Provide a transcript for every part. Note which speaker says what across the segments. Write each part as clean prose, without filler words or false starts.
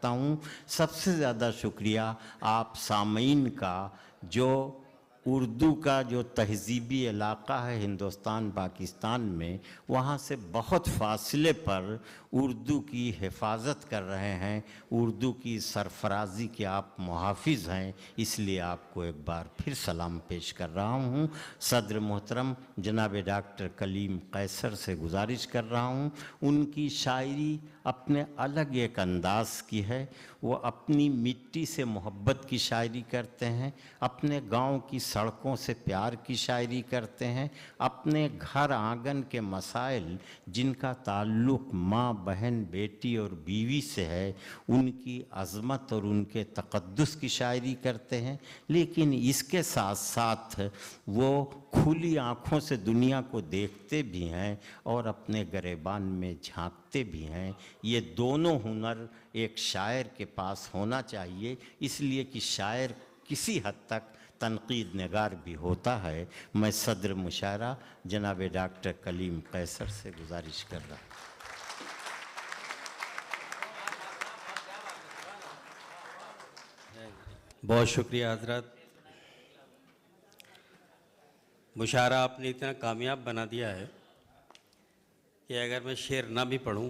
Speaker 1: करता हूँ। सबसे ज़्यादा शुक्रिया आप सामीन का, जो उर्दू का जो तहज़ीबी इलाक़ा है हिंदुस्तान पाकिस्तान में, वहाँ से बहुत फासले पर उर्दू की हिफाजत कर रहे हैं, उर्दू की सरफराजी के आप मुहाफ़िज़ हैं, इसलिए आपको एक बार फिर सलाम पेश कर रहा हूँ। सदर मोहतरम जनाब डॉक्टर कलीम कैसर से गुजारिश कर रहा हूँ, उनकी शायरी अपने अलग एक अंदाज़ की है। वो अपनी मिट्टी से मोहब्बत की शायरी करते हैं, अपने गांव की सड़कों से प्यार की शायरी करते हैं, अपने घर आंगन के मसाइल जिनका ताल्लुक़ माँ बहन बेटी और बीवी से है, उनकी अज़मत और उनके तक़द्दुस की शायरी करते हैं। लेकिन इसके साथ साथ वो खुली आँखों से दुनिया को देखते भी हैं और अपने गिरेबान में झांकते भी हैं। ये दोनों हुनर एक शायर के पास होना चाहिए, इसलिए कि शायर किसी हद तक तनकीद नगार भी होता है। मैं सदर मुशायरा जनाब डॉक्टर कलीम कैसर से गुजारिश कर रहा हूँ।
Speaker 2: बहुत शुक्रिया हज़रत। मुशायरा आपने इतना कामयाब बना दिया है कि अगर मैं शेर ना भी पढ़ूं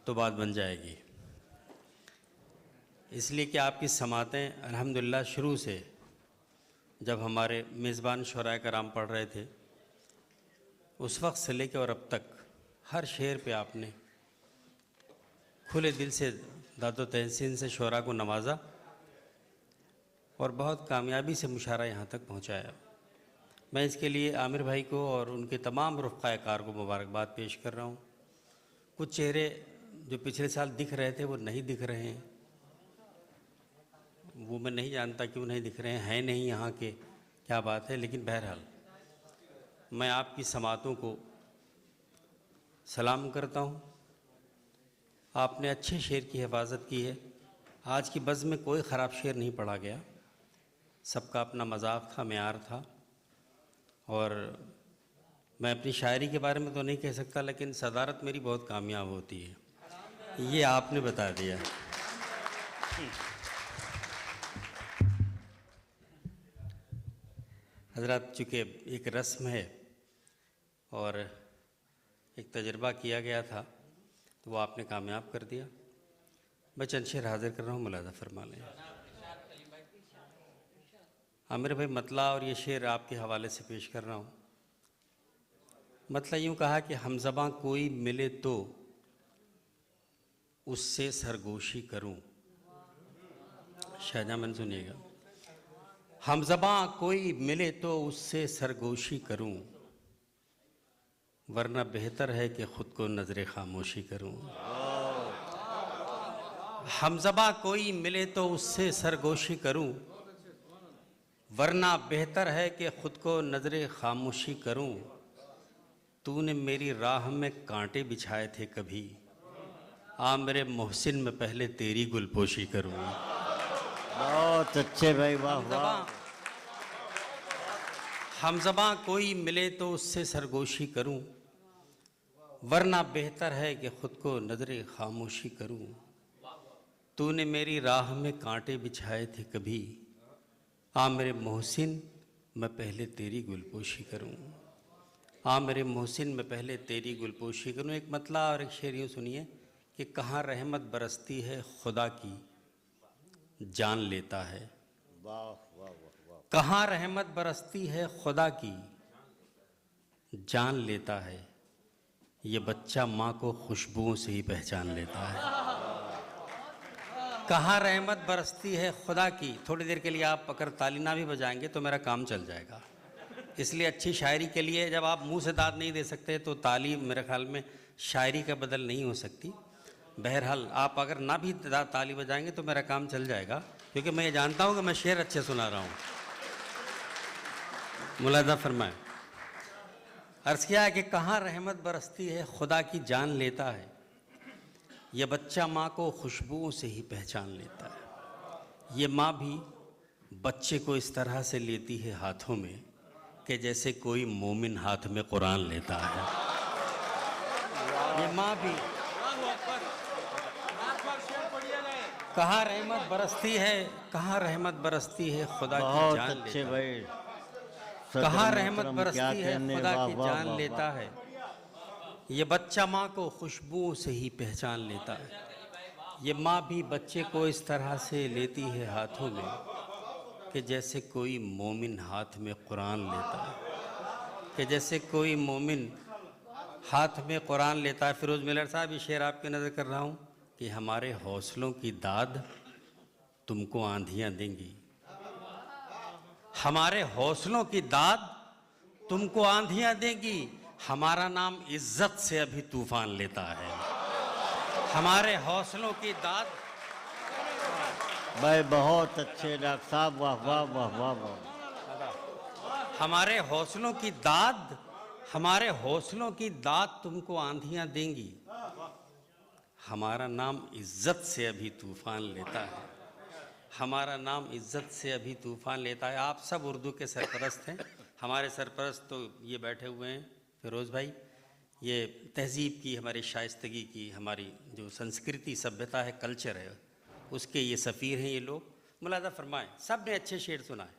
Speaker 2: तो बात बन जाएगी, इसलिए कि आपकी समातें अल्हम्दुलिल्लाह शुरू से जब हमारे मेज़बान शुराए कराम पढ़ रहे थे उस वक्त से लेकर और अब तक हर शेर पे आपने खुले दिल से दादो तहसीन से शुरा को नवाजा और बहुत कामयाबी से मुशायरा यहाँ तक पहुँचाया। मैं इसके लिए आमिर भाई को और उनके तमाम रुफ़क़ाए कार को मुबारकबाद पेश कर रहा हूँ। कुछ चेहरे जो पिछले साल दिख रहे थे वो नहीं दिख रहे हैं, वो मैं नहीं जानता क्यों नहीं दिख रहे हैं नहीं यहाँ के, क्या बात है। लेकिन बहरहाल मैं आपकी समातों को सलाम करता हूँ। आपने अच्छे शेर की हिफाजत की है। आज की बज़्म में कोई ख़राब शेर नहीं पढ़ा गया, सबका अपना मज़ाक था, मेयार था। और मैं अपनी शायरी के बारे में तो नहीं कह सकता, लेकिन सदारत मेरी बहुत कामयाब होती है, ये आपने बता दिया। हज़रत, चूँकि एक रस्म है और एक तजर्बा किया गया था तो वो आपने कामयाब कर दिया। मैं चंद शेर हाज़िर कर रहा हूँ, मुलाज़ा फरमा लें। आमिर भाई, मतला और ये शेर आपके हवाले से पेश कर रहा हूँ। मतला यूँ कहा कि हमज़बां कोई मिले तो उससे सरगोशी करूँ। शाहजहां सुनिएगा। हमज़बां कोई मिले तो उससे सरगोशी करूँ, वरना बेहतर है कि ख़ुद को नज़रे खामोशी करूँ। हमज़बां कोई मिले तो उससे सरगोशी करूँ, वरना बेहतर है कि ख़ुद को नज़रे खामोशी करूँ। तूने मेरी राह में कांटे बिछाए थे कभी, आ मेरे मोहसिन में पहले तेरी गुलपोशी करूँ।
Speaker 1: बहुत अच्छे भाई, वाह वाह।
Speaker 2: हमज़बां कोई मिले तो उससे सरगोशी करूं, वरना बेहतर है कि ख़ुद को नज़रे खामोशी करूं। तूने मेरी राह में कांटे बिछाए थे कभी, आ मेरे मोहसिन मैं पहले तेरी गुलपोशी करूं। आ मेरे मोहसिन मैं पहले तेरी गुलपोशी करूं। एक मतला और एक शेर यूँ सुनिए कि कहाँ रहमत बरसती है खुदा की, जान लेता है।
Speaker 1: वाह वाह वाह।
Speaker 2: कहाँ रहमत बरसती है खुदा की, जान लेता है। ये बच्चा माँ को खुशबुओं से ही पहचान लेता है। कहाँ रहमत बरसती है खुदा की। थोड़ी देर के लिए आप अगर ताली ना भी बजाएंगे तो मेरा काम चल जाएगा। इसलिए अच्छी शायरी के लिए जब आप मुंह से दाद नहीं दे सकते तो ताली मेरे ख्याल में शायरी का बदल नहीं हो सकती। बहरहाल आप अगर ना भी ताली बजाएंगे तो मेरा काम चल जाएगा, क्योंकि मैं ये जानता हूँ कि मैं शेर अच्छे सुना रहा हूँ। मुलाज़ा फरमाए। अर्ज़ किया है कि कहाँ रहमत बरसती है खुदा की, जान लेता है। यह बच्चा माँ को खुशबुओं से ही पहचान लेता है। ये माँ भी बच्चे को इस तरह से लेती है हाथों में कि जैसे कोई मोमिन हाथ में कुरान लेता है। ये माँ भी कहाँ रहमत बरसती है, कहाँ रहमत बरसती है खुदा की
Speaker 1: बहुत
Speaker 2: जान
Speaker 1: अच्छे
Speaker 2: लेता है।
Speaker 1: भाई।
Speaker 2: कहाँ
Speaker 1: सदर
Speaker 2: रहमत
Speaker 1: मोहतरम, क्या
Speaker 2: बरसती है
Speaker 1: कहने,
Speaker 2: खुदा
Speaker 1: वाह
Speaker 2: की
Speaker 1: वाह
Speaker 2: जान
Speaker 1: वाह
Speaker 2: लेता
Speaker 1: वाह।
Speaker 2: है। ये बच्चा माँ को खुशबुओं से ही पहचान लेता है। ये माँ भी बच्चे को इस तरह से लेती है हाथों में कि जैसे कोई मोमिन हाथ में कुरान लेता है, कि जैसे कोई मोमिन हाथ में कुरान लेता है। फिरोज़ मिलर साहब, ये शेर आपकी नज़र कर रहा हूँ कि हमारे हौसलों की दाद तुमको आंधियाँ देंगी, हमारे हौसलों की दाद तुमको आंधियाँ देंगी। हमारा नाम इज्जत से अभी तूफान लेता है। हमारे हौसलों की दाद,
Speaker 1: भाई बहुत अच्छे डॉक्टर साहब, वाह वाह वाह वाह वाह।
Speaker 2: हमारे हौसलों की दाद, हमारे हौसलों की दाद तुमको आंधियाँ देंगी। हमारा नाम इज्जत से अभी तूफान लेता है। हमारा नाम इज्जत से अभी तूफान लेता है। आप सब उर्दू के सरपरस्त हैं। हमारे सरपरस्त तो ये बैठे हुए हैं फिरोज़ भाई, ये तहज़ीब की, हमारी शाइस्तगी की, हमारी जो संस्कृति सभ्यता है, कल्चर है, उसके ये सफ़ीर हैं ये लोग। मुलाज़ा फरमाएं, सब ने अच्छे शेर सुनाए।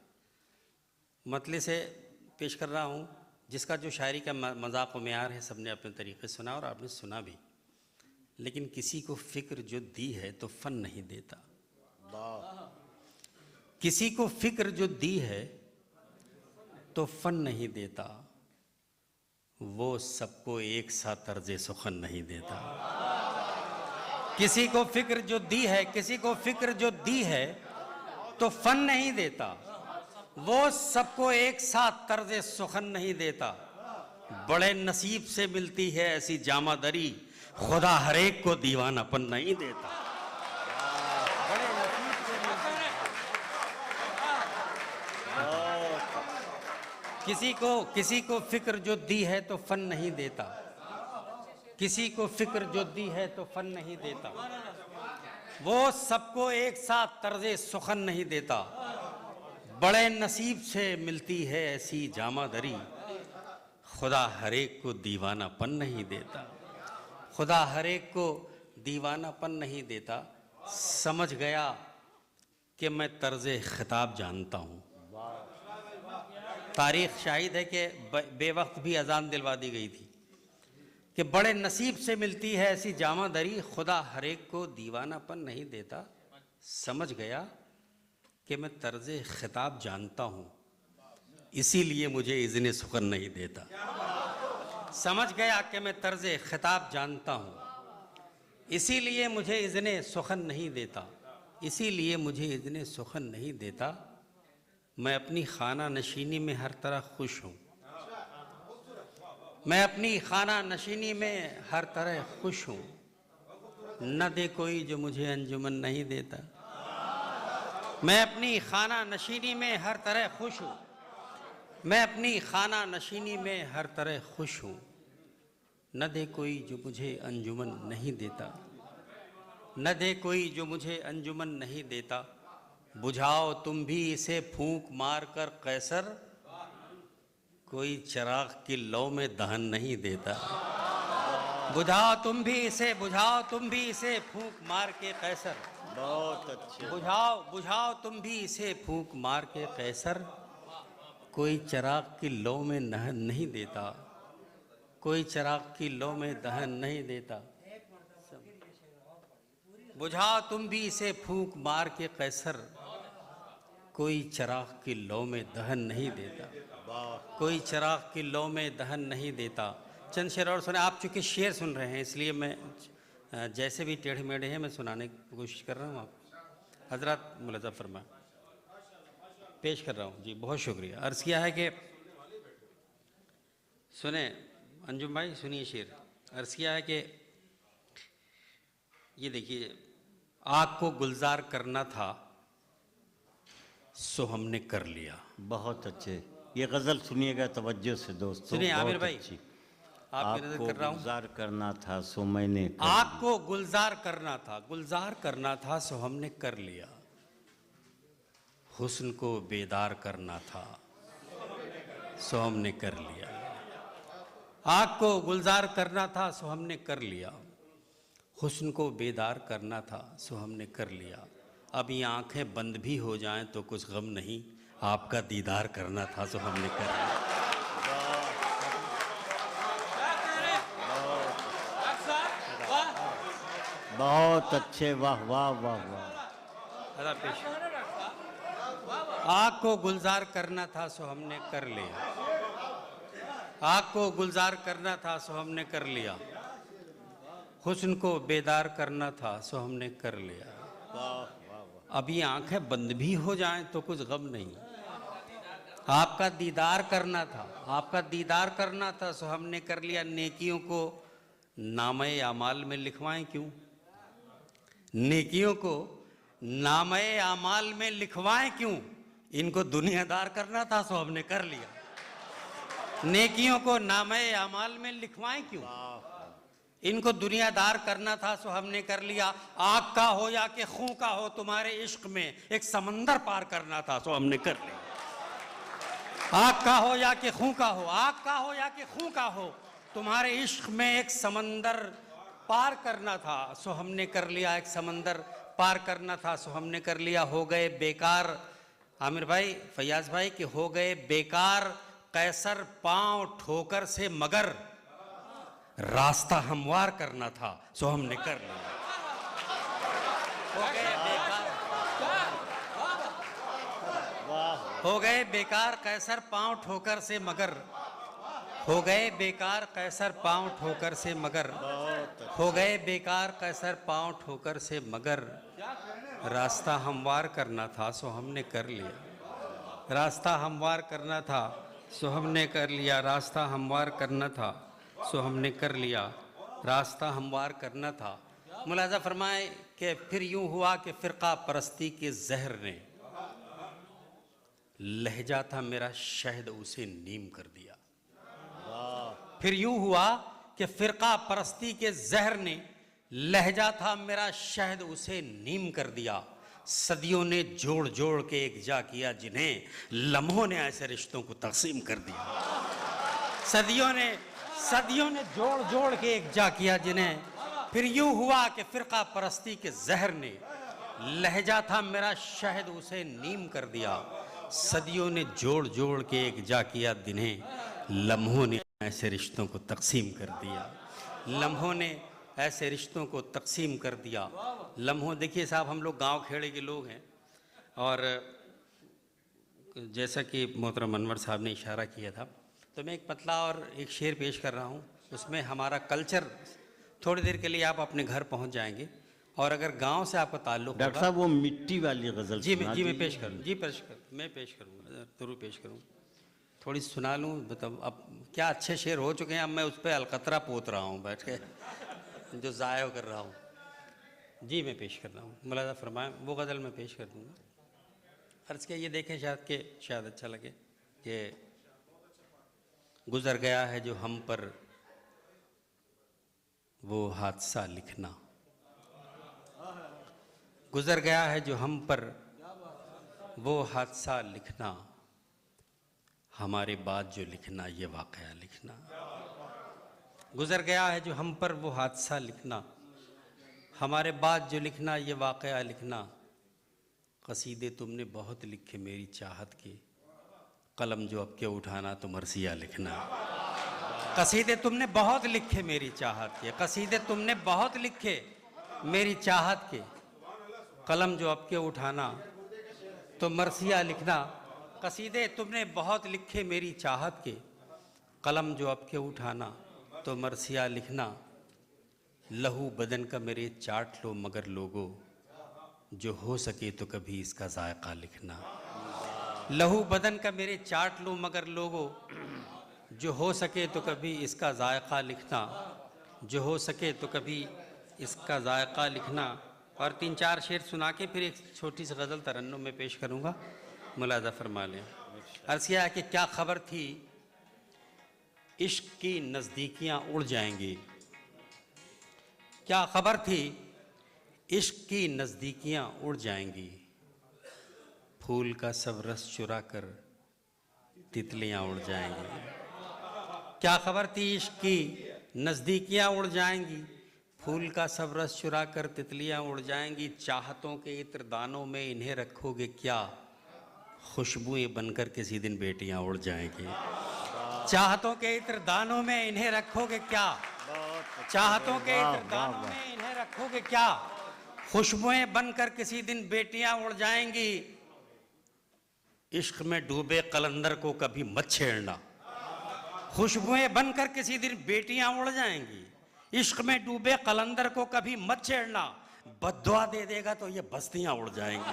Speaker 2: मतले से पेश कर रहा हूँ, जिसका जो शायरी का मज़ाक व मेयार है, सब ने अपने तरीक़े से सुना और आपने सुना भी। लेकिन किसी को फ़िक्र जो दी है तो फ़न नहीं देता। किसी को फ़िक्र जो दी है तो फ़न नहीं देता, वो सबको एक सा तर्ज़े सुखन नहीं देता। किसी को फ़िक्र जो दी है, किसी को फ़िक्र जो दी है तो फ़न नहीं देता, वो सबको एक साथ तर्ज़े सुखन नहीं देता। बड़े नसीब से मिलती है ऐसी जामादरी, खुदा हर एक को दीवानापन नहीं देता। बड़े नसीब से मिलती है। किसी को फ़िक्र जो दी है तो फ़न नहीं देता, किसी को फ़िक्र जो दी है तो फ़न नहीं देता, वो सबको एक साथ तर्ज़े सुखन नहीं देता। बड़े नसीब से मिलती है ऐसी जामादरी, खुदा हर एक को दीवानापन नहीं देता। खुदा हर एक को दीवानापन नहीं देता। समझ गया कि मैं तर्ज़े खिताब जानता हूँ। तारीख़ शाहिद है कि बेवक्त भी अजान दिलवा दी गई थी कि बड़े नसीब से मिलती है ऐसी जामादरी, खुदा हर एक को दीवानापन नहीं देता। समझ गया कि मैं तर्ज़े खिताब जानता हूँ, इसीलिए मुझे इज़्ने सुखन नहीं देता। समझ गया कि मैं तर्ज़े खिताब जानता हूँ, इसीलिए मुझे इज़्ने सुखन नहीं देता, इसीलिए मुझे इज़्ने सुखन नहीं देता। मैं अपनी खाना नशीनी में हर तरह खुश हूँ, मैं अपनी खाना नशीनी में हर तरह खुश हूँ। न दे कोई जो मुझे अंजुमन नहीं देता। मैं अपनी खाना नशीनी में हर तरह खुश हूँ, मैं अपनी खाना नशीनी में हर तरह खुश हूँ। न दे कोई जो मुझे अंजुमन नहीं देता, न दे कोई जो मुझे अंजुमन नहीं देता। बुझाओ तुम भी इसे फूंक मार कर कैसर, कोई चिराग की लौ में दहन नहीं देता। बुझाओ तुम भी इसे, बुझाओ तुम भी इसे फूंक मार के कैसर,
Speaker 1: बहुत अच्छे।
Speaker 2: बुझाओ बुझाओ तुम भी इसे फूंक मार के कैसर, कोई चिराग की लौ में दहन नहीं देता, कोई चिराग की लौ में दहन नहीं देता। बुझाओ तुम भी इसे फूंक मार के कैसर, कोई चिराग की लौ में दहन नहीं देता, कोई चिराग की लौ में दहन नहीं देता। चंद शेर और सुने। आप चूँकि शेर सुन रहे हैं इसलिए मैं जैसे भी टेढ़े मेढ़े हैं मैं सुनाने की कोशिश कर रहा हूँ। आप हजरत मुलाज़ा फरमा पेश कर रहा हूँ जी। बहुत शुक्रिया। अर्ज़ किया है कि सुने अंजुम भाई, सुनिए शेर। अर्ज़ किया है कि ये देखिए, आग को गुलजार करना था सो हमने कर लिया।
Speaker 1: बहुत अच्छे। ये गज़ल सुनिएगा तवज्जो से दोस्तों।
Speaker 2: सुनिए आमिर
Speaker 1: बहुत
Speaker 2: भाई,
Speaker 1: अच्छी।
Speaker 2: आपकी नज़र कर रहा हूँ।
Speaker 1: गुलजार करना था सो मैंने कर
Speaker 2: आग को गुलजार करना था, गुलजार करना था सो हमने कर लिया। हुस्न को बेदार करना था सो हमने कर लिया। आग को गुलजार करना था सो हमने कर लिया। हुस्न को बेदार करना था सो हमने कर लिया। अब ये आंखें बंद भी हो जाएं तो कुछ गम नहीं, आपका दीदार करना था सो हमने कर लिया।
Speaker 1: बहुत अच्छे, वाह वाह वाह वाह।
Speaker 2: अदा पेश। आग को गुलजार करना था सो हमने कर लिया। आग को गुलजार करना था सो हमने कर लिया। हुस्न को बेदार करना था सो हमने कर लिया। अब ये आंखें बंद भी हो जाएं तो कुछ गम नहीं, आपका दीदार करना था, आपका दीदार करना था सो हमने कर लिया। नेकियों को नामे अमाल में लिखवाएं क्यों, नेकियों को नामे अमाल में लिखवाएं क्यों, इनको दुनियादार करना था सो हमने कर लिया। नेकियों को नामे अमाल में लिखवाएं क्यों, इनको दुनियादार करना था सो हमने कर लिया। आग का हो या कि खूं का हो, तुम्हारे इश्क में एक समंदर पार करना था सो हमने कर लिया। आग का हो या कि खूं का हो, आग का हो या कि खूं का हो, तुम्हारे इश्क में एक समंदर पार करना था सो हमने कर लिया। एक समंदर पार करना था सो हमने कर लिया। हो गए बेकार, आमिर भाई, फैयाज भाई, कि हो गए बेकार कैसर पांव ठोकर से, मगर रास्ता हमवार करना था सो हमने कर लिया। हो गए बेकार कैसर पांव ठोकर से, मगर हो गए बेकार कैसर पांव ठोकर से, मगर हो गए बेकार कैसर पांव ठोकर से, मगर रास्ता हमवार करना था सो हमने कर लिया। रास्ता हमवार करना था सो हमने कर लिया। रास्ता हमवार करना था सो हमने कर लिया। रास्ता हमवार करना था। मुलाजा फरमाए कि फिर यूं हुआ कि फ़िरका परस्ती के जहर ने लहजा था मेरा शहद उसे नीम कर दिया। फिर यूं हुआ कि फ़िरका परस्ती के जहर ने लहजा था मेरा शहद उसे नीम कर दिया। सदियों ने जोड़ जोड़ के एक जा किया जिन्हें लम्हों ने ऐसे रिश्तों को तकसीम कर दिया। सदियों ने जोड़ जोड़ के एक जा किया जिन्हें। फिर यूं हुआ कि फ़िरका परस्ती के जहर ने लहजा था मेरा शहद उसे नीम कर दिया। सदियों ने जोड़ जोड़ के एक जा किया जिन्हें लम्हों ने ऐसे रिश्तों को तकसीम कर दिया। लम्हों ने ऐसे रिश्तों को तकसीम कर दिया। लम्हों, देखिए साहब, हम लोग गांव खेड़े के लोग हैं, और जैसा कि मोहतरम अनवर साहब ने इशारा किया था, तो मैं एक पतला और एक शेर पेश कर रहा हूँ। उसमें हमारा कल्चर, थोड़ी देर के लिए आप अपने घर पहुँच जाएंगे, और अगर गांव से आपका ताल्लुक़,
Speaker 1: डॉक्टर साहब वो मिट्टी वाली गज़ल
Speaker 2: मैं पेश करूँ, मैं पेश करूँगा, ज़रूर पेश करूँगा। थोड़ी सुना लूँ, मतलब अब क्या अच्छे शेर हो चुके हैं, अब मैं उस पर अलकतरा पोत रहा हूँ बैठ के, जो ज़ाया कर रहा हूँ। जी मैं पेश कर रहा हूँ, मुलाज़ा फरमाएं, वो गज़ल मैं पेश कर दूँगा। अर्ज़ किया, ये देखें शायद अच्छा लगे कि गुज़र गया है जो हम पर वो हादसा लिखना, गुज़र गया है जो हम पर वो हादसा लिखना, हमारे बाद जो लिखना ये वाक़या लिखना। गुज़र गया है जो हम पर वो हादसा लिखना, हमारे बाद जो लिखना ये वाक़या लिखना। क़सीदे तुमने बहुत लिखे मेरी चाहत के, कलम जो अब के उठाना तो मरसिया लिखना। क़सीदे तुमने बहुत लिखे मेरी चाहत के, क़सीदे तुमने बहुत लिखे मेरी चाहत के, कलम जो अब के उठाना तो मरसिया लिखना। क़सीदे तुमने बहुत लिखे मेरी चाहत के, कलम जो अब के उठाना तो मरसिया लिखना। लहू बदन का मेरे चाट लो मगर लोगो, जो हो सके तो कभी इसका जायका लिखना। लहू बदन का मेरे चाट लो मगर लोगो, जो हो सके तो कभी इसका जायका लिखना, जो हो सके तो कभी इसका जायका लिखना। और 3-4 शेर सुना के फिर एक छोटी सी गज़ल तरन्नुम में पेश करूँगा, मुलाज़ा फरमा लें। अर्ज़ किया है कि क्या खबर थी इश्क की नज़दीकियाँ उड़ जाएंगी, क्या खबर थी इश्क की नज़दीकियाँ उड़ जाएंगी, फूल का सब रस चुरा कर तितलियाँ उड़ जाएंगी। क्या खबर थी इश्क की नज़दीकियाँ उड़ जाएंगी, फूल का सब रस चुरा कर तितलियां उड़ जाएंगी, चाहतों के इत्र दानों में इन्हें रखोगे क्या, खुशबुएं बनकर किसी दिन बेटियां उड़ जाएंगी। चाहतों के इत्र दानों में इन्हें रखोगे क्या, चाहतों के इत्र दानों में इन्हें रखोगे क्या, खुशबुएं बनकर किसी दिन बेटियां उड़ जाएंगी। इश्क में डूबे कलंदर को कभी मत छेड़ना, खुशबुएं बनकर किसी दिन बेटियां उड़ जाएंगी। इश्क में डूबे कलंदर को कभी मत छेड़ना, बद्दुआ दे देगा तो ये बस्तियां उड़ जाएंगी।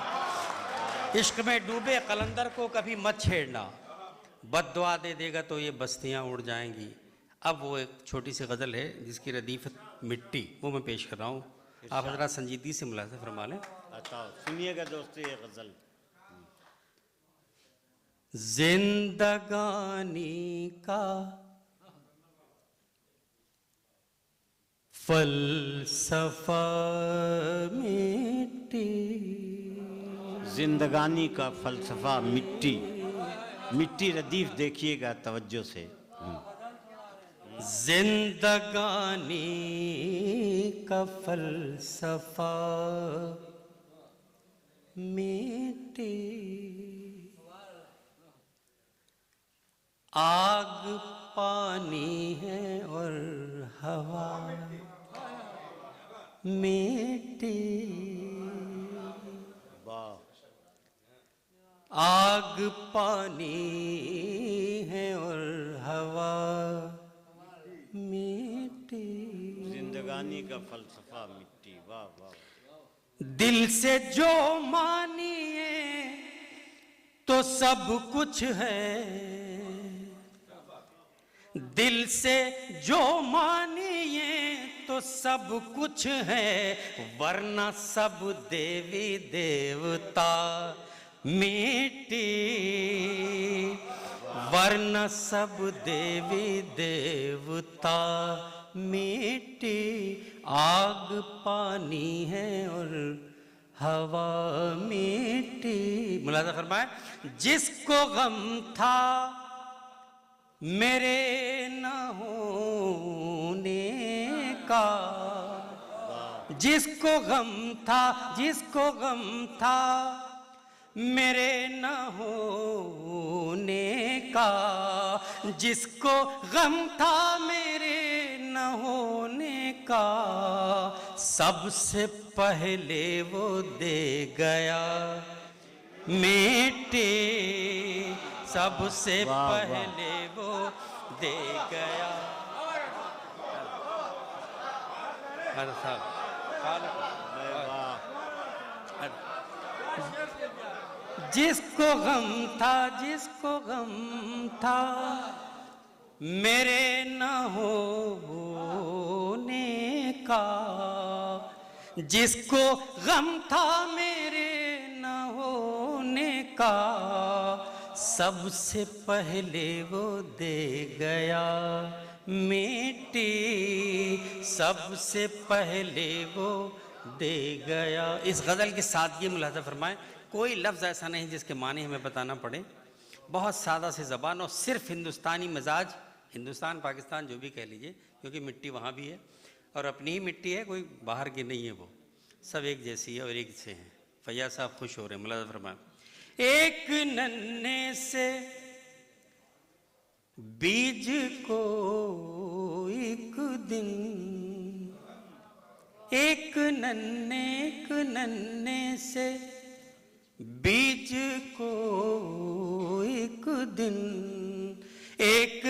Speaker 2: इश्क में डूबे कलंदर को कभी मत छेड़ना, बद्दुआ दे देगा तो ये बस्तियां उड़ जाएंगी। अब वो एक छोटी सी गज़ल है जिसकी रदीफ़त मिट्टी, वो मैं पेश कर रहा हूँ। आप हज़रात संजीदगी से मुलाज़ा फरमा लें।
Speaker 1: सुनिएगा दोस्तों ये गज़ल।
Speaker 2: जिंदगानी का फलसफा मिट्टी,
Speaker 1: जिंदगानी का फलसफा मिट्टी। मिट्टी रदीफ देखिएगा तवज्जो से।
Speaker 2: जिंदगानी का फलसफा मिट्टी, आग पानी है और हवा मिट्टी, आग पानी है और हवा मिट्टी,
Speaker 1: जिंदगानी का फलसफा मिट्टी। वाह वाह।
Speaker 2: दिल से जो मानिए तो सब कुछ है, दिल से जो मानिए तो सब कुछ है, वरना सब देवी देवता मिट्टी, वरना सब देवी देवता मिट्टी, आग पानी है और हवा मिट्टी। मुलाज़ा फरमाए, जिसको गम था मेरे न होने का, जिसको गम था, जिसको गम था मेरे न होने का, जिसको गम था मेरे न होने का, सबसे पहले वो दे गया मिट्टी, सबसे पहले वो दे गया। जिसको गम था, जिसको गम था मेरे न होने का, जिसको गम था मेरे न होने का, सबसे पहले वो दे गया मिट्टी, सबसे पहले वो दे गया। इस गज़ल की सादगी मुलाज़ा फरमाएं, कोई लफ्ज़ ऐसा नहीं जिसके माने हमें बताना पड़े, बहुत सादा सी ज़बान और सिर्फ हिंदुस्तानी मिजाज, हिंदुस्तान पाकिस्तान जो भी कह लीजिए, क्योंकि मिट्टी वहाँ भी है और अपनी ही मिट्टी है, कोई बाहर की नहीं है, वो सब एक जैसी है और एक से हैं। फैयाज़ साहब खुश हो रहे हैं। मुलाज़ा फरमाएं, एक नन्हे से बीज को एक दिन, एक नन्हे से बीज को एक दिन, एक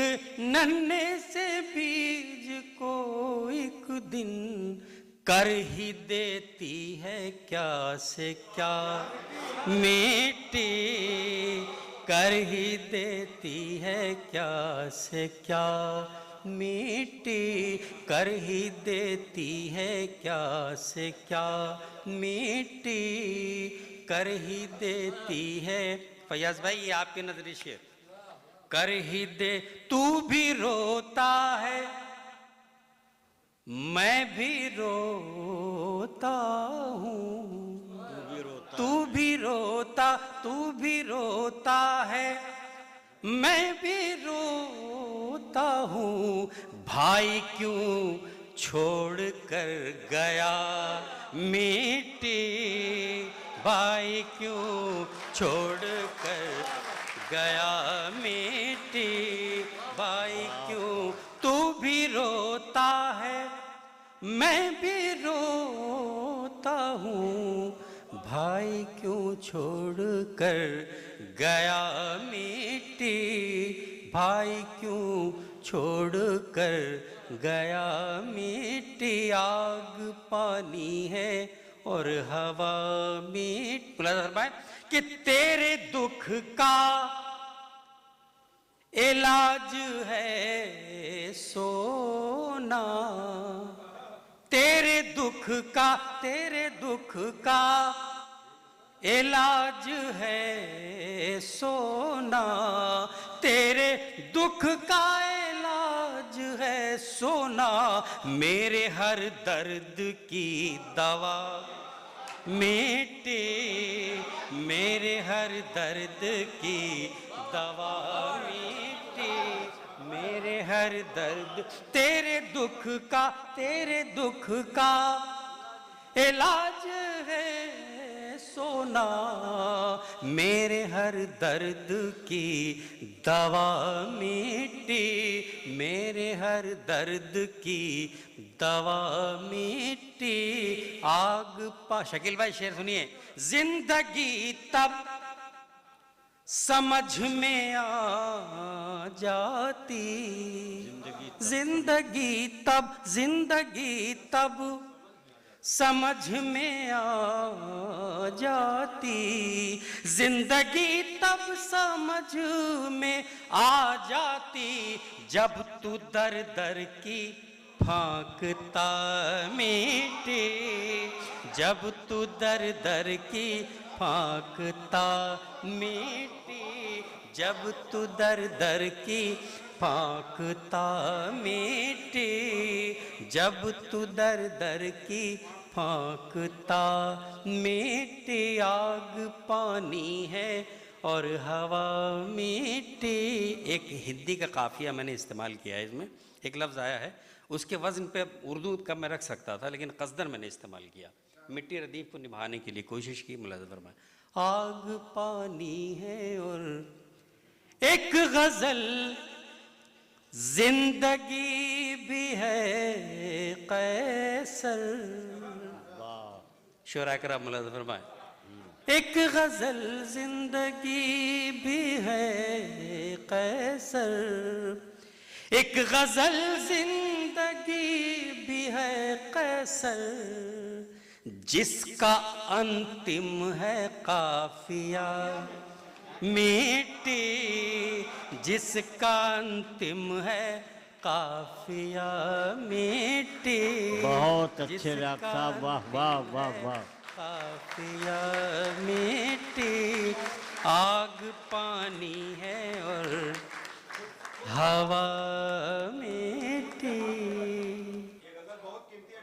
Speaker 2: नन्हे से बीज को एक दिन कर ही देती है क्या से क्या मिट्टी, कर ही देती है क्या से क्या मिट्टी, कर ही देती है क्या से क्या मिट्टी, कर ही देती है। फैयाज भाई ये आपके नजरिए, कर ही दे, तू भी रोता है मैं भी रोता हूँ, तू भी रोता, तू भी रोता है मैं भी रोता हूँ, भाई क्यों छोड़ कर गया मिट्टी, भाई क्यों छोड़ कर गया मिट्टी, भाई क्यों तू भी रोता है मैं भी रोता हूँ, भाई क्यों छोड़ कर गया मिट्टी, भाई क्यों छोड़ कर गया मिट्टी। आग पानी है और हवा मिट्टी, कि तेरे दुख का इलाज है सोना, तेरे दुख का इलाज है सोना, तेरे दुख का इलाज है सोना, मेरे हर दर्द की दवा मिट्टी, मेरे हर दर्द की दवा मिट्टी, मेरे हर दर्द, तेरे दुख का इलाज है सोना, मेरे हर दर्द की दवा मिट्टी, मेरे हर दर्द की दवा मिट्टी। शकील भाई शेर सुनिए। जिंदगी तब समझ में आ जाती, जिंदगी तब समझ में आ जाती, जिंदगी तब समझ में आ जाती, जब तू दर दर की फांकता मिट्टी, जब तू दर दर की फांकता मिट्टी, जब तू दर दर की फांकता मिट्टी, जब तू दर दर की फांकता मिट्टी। आग पानी है और हवा मिट्टी। एक हिंदी का काफिया मैंने इस्तेमाल किया है, इसमें एक लफ्ज़ आया है, उसके वज़न पे उर्दू का मैं रख सकता था, लेकिन कसदर मैंने इस्तेमाल किया। मिट्टी रदीफ को निभाने के लिए कोशिश की। मुलाज़ा फरमाएं। आग पानी है और एक गज़ल जिंदगी भी है कैसर। शोरा कराम मुलाज़ा फरमाएं। एक गज़ल जिंदगी भी है कैसर, एक गज़ल जिंदगी भी है कैसर, जिसका अंतिम है काफिया मिट्टी, जिसका अंतिम है काफिया मिट्टी।
Speaker 1: बहुत अच्छे राग साहब, वाह वाह वाह वाह।
Speaker 2: काफिया मिट्टी। आग पानी है और हवा मिट्टी,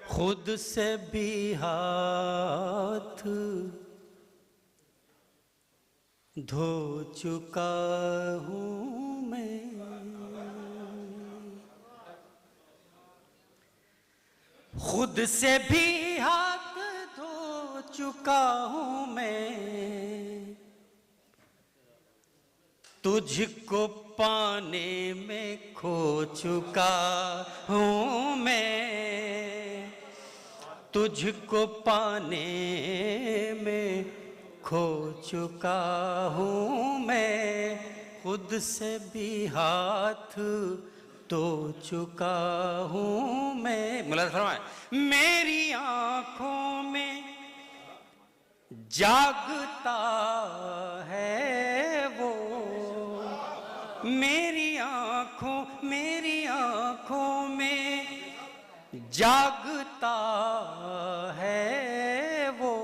Speaker 2: खुद से भी हाथ धो चुका हूँ मैं, खुद से भी हाथ धो चुका हूँ मैं, तुझको पाने में खो चुका हूँ मैं, तुझको पाने में खो चुका हूँ मैं, खुद से भी हाथ धो चुका हूँ मैं। मुलाज़ा फरमाएं। मेरी आँखों में जागता है वो, मेरी आँखों में जागता है वो,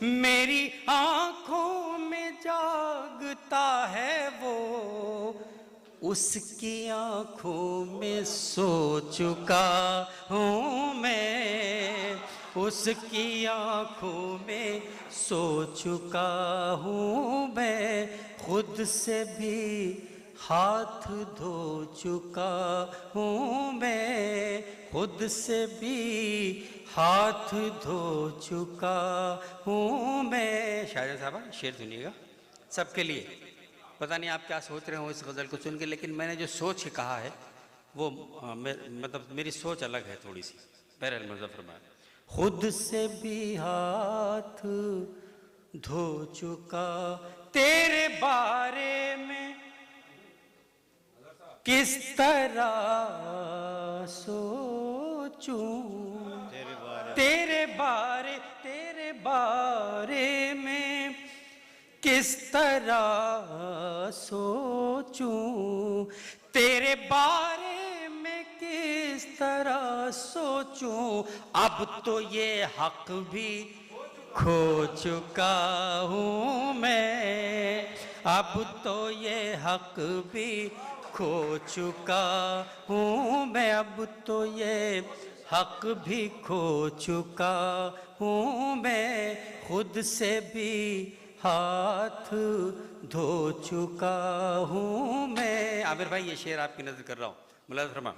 Speaker 2: मेरी आँखों में जागता है वो, उसकी आँखों में सो चुका हूँ मैं, उसकी आँखों में सो चुका हूँ मैं, खुद से भी हाथ धो चुका हूँ मैं, खुद से भी हाथ धो चुका हूँ मैं। शायद साहबा शेर सुनिएगा सबके लिए। पता नहीं आप क्या सोच रहे हो इस गज़ल को सुन के, लेकिन मैंने जो सोच के कहा है वो मतलब मेरी सोच अलग है थोड़ी सी। बहरहाल मुज़फ़्फ़र भाई, खुद से भी हाथ धो चुका तेरे बारे में, किस तरह सोचूं तेरे बारे में, किस तरह सोचूं तेरे बारे में, किस तरह सोचूं। अब तो ये हक भी खो चुका हूँ मैं, अब तो ये हक भी खो चुका हूँ मैं, अब तो ये हक भी खो चुका हूँ मैं, खुद से भी हाथ धो चुका हूँ मैं। आमिर भाई ये शेर आपकी नजर कर रहा हूँ, मुलाज़ फरमा।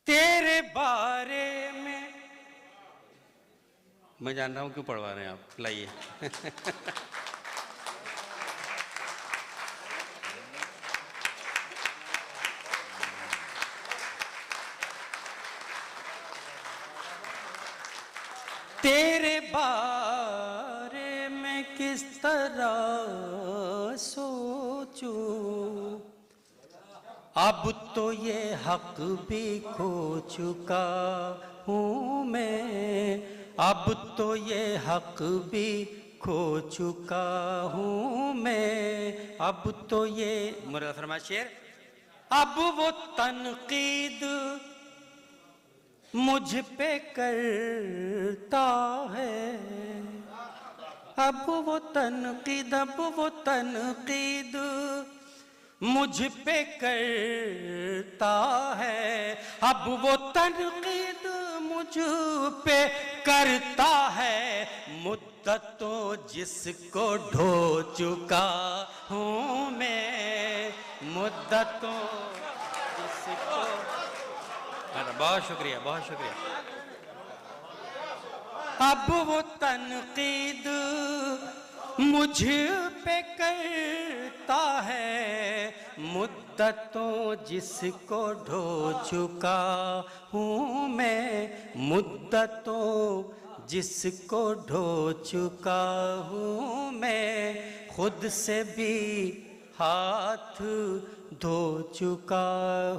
Speaker 2: तेरे बारे में, मैं जान रहा हूँ क्यों पढ़वा रहे हैं आप, लाइए। तेरे बारे में किस तरह सोचूं, अब तो ये हक भी खो चुका हूँ मैं, अब तो ये हक भी खो चुका हूँ मैं, अब तो ये मुराद फरमा शेर। अब वो तनकीद मुझ पे करता है, अब वो तनकीद मुझ पे करता है, अब वो तनकीद मुझ पे करता है, मुद्दतों जिसको ढो चुका हूँ मैं, मुद्दतों जिसको। बहुत शुक्रिया, बहुत शुक्रिया। अब वो तनकीद मुझ पे करता है, मुद्दतों जिसको ढो चुका हूँ मैं, मुद्दतों जिसको ढो चुका हूँ मैं, खुद से भी हाथ धो चुका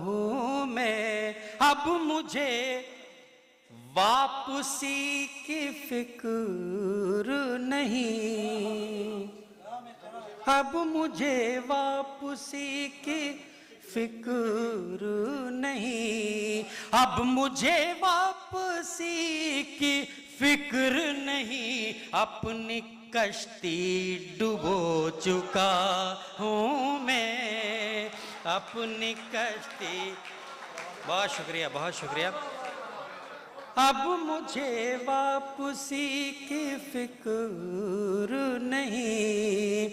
Speaker 2: हूँ मैं। अब मुझे वापसी की फिक्र नहीं, अब मुझे वापसी की फिक्र नहीं, अब मुझे वापसी की फिक्र नहीं, अपनी कश्ती डुबो चुका हूँ मैं, अपनी कश्ती। बहुत शुक्रिया, बहुत शुक्रिया। अब मुझे वापसी की फिक्र नहीं,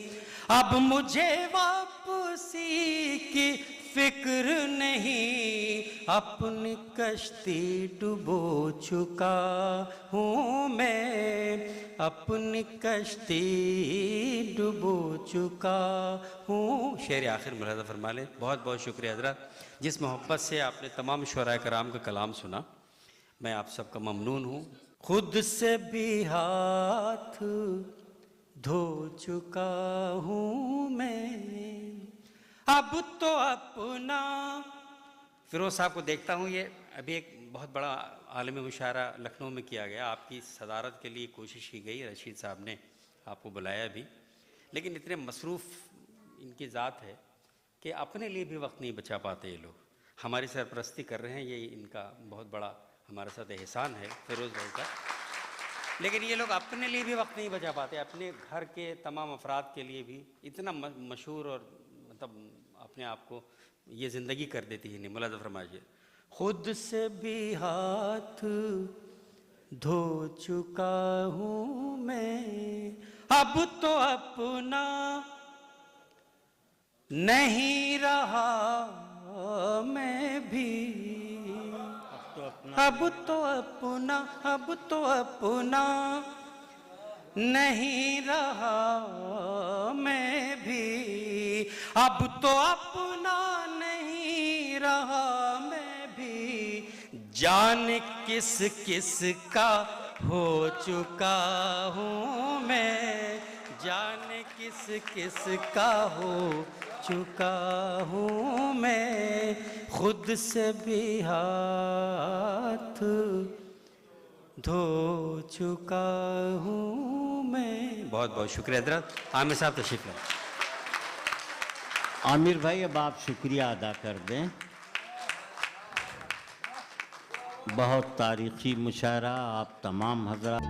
Speaker 2: अब मुझे वापसी की फिक्र नहीं, अपनी कश्ती डुबो चुका हूँ मैं, अपनी कश्ती डुबो चुका हूँ। शेर आखिर मुलाज़ा फरमा लें। बहुत बहुत शुक्रिया हज़रात, जिस मोहब्बत से आपने तमाम शुराए कराम का कलाम सुना, मैं आप सबका ममनून हूँ। खुद से भी हाथ धो चुका हूँ मैं, अब तो अपना। फिरोज साहब को देखता हूँ, ये अभी एक बहुत बड़ा आलमी मुशायरा लखनऊ में किया गया, आपकी सदारत के लिए कोशिश की गई, रशीद साहब ने आपको बुलाया भी, लेकिन इतने मसरूफ़ इनकी ज़ात है कि अपने लिए भी वक्त नहीं बचा पाते ये लोग। हमारी सरपरस्ती कर रहे हैं, ये इनका बहुत बड़ा हमारे साथ एहसान है फिरोज़ भाई का, लेकिन ये लोग अपने लिए भी वक्त नहीं बचा पाते, अपने घर के तमाम अफराद के लिए भी। इतना मशहूर और मतलब अपने आप को ये ज़िंदगी कर देती है। मुलाज़ा फरमाइए। खुद से भी हाथ धो चुका हूँ मैं, अब तो अपना नहीं रहा मैं भी, अब तो अपना नहीं रहा मैं भी, अब तो अपना नहीं रहा मैं भी, जाने किस किस का हो चुका हूँ मैं, जाने किस किस का हो चुका हूँ मैं, खुद से भी हाथ धो चुका हूँ मैं। बहुत बहुत शुक्रिया हजरत। आमिर साहब तशरीफ लाएं।
Speaker 1: आमिर भाई अब आप शुक्रिया अदा कर दें। बहुत तारीख़ी मुशायरा आप तमाम हज़रात